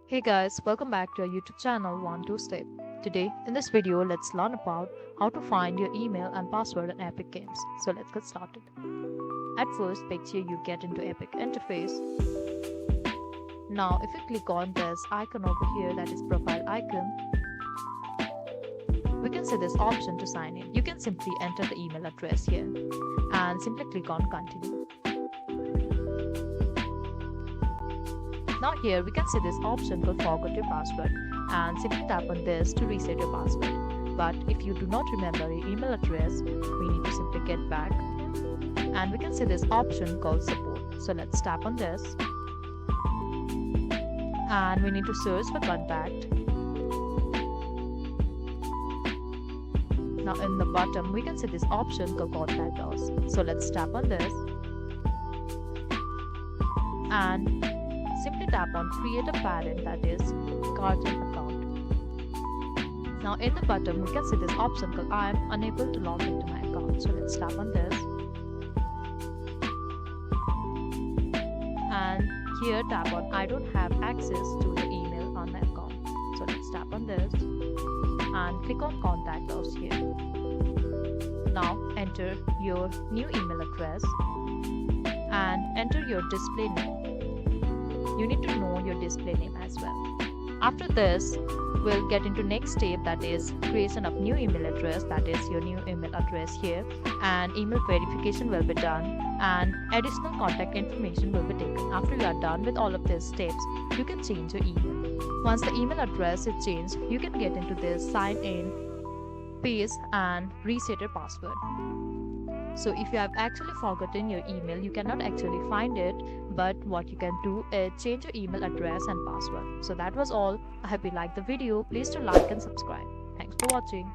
Hey guys, welcome back to our YouTube channel 1 2 Step. Today in this video let's learn about how to find your email and password in Epic Games. So let's get started. At first, picture you get into Epic interface. Now if you click on this icon over here, that is profile icon, we can see this option to sign in. You can simply enter the email address here and simply click on continue. Now here we can see this option called forgot your password and simply tap on this to reset your password. But if you do not remember your email address, we need to simply get back and we can see this option called support. So let's tap on this and we need to search for contact. Now in the bottom we can see this option called contact us. So let's tap on this and simply tap on create a parent, that is Guardian account. Now in the bottom we can see this option called I am unable to log into my account. So let's tap on this and here tap on I don't have access to the email on my account. So let's tap on this and click on contact us here. Now enter your new email address and enter your display name. You need to know your display name as well. After this, we'll get into next step, that is creation of new email address, that is your new email address here, and email verification will be done and additional contact information will be taken. After you are done with all of these steps, you can change your email. Once the email address is changed, you can get into this sign in, paste and reset your password. So if you have actually forgotten your email, you cannot actually find it, but what you can do is change your email address and password. So that was all. I hope you liked the video. Please do like and subscribe. Thanks for watching.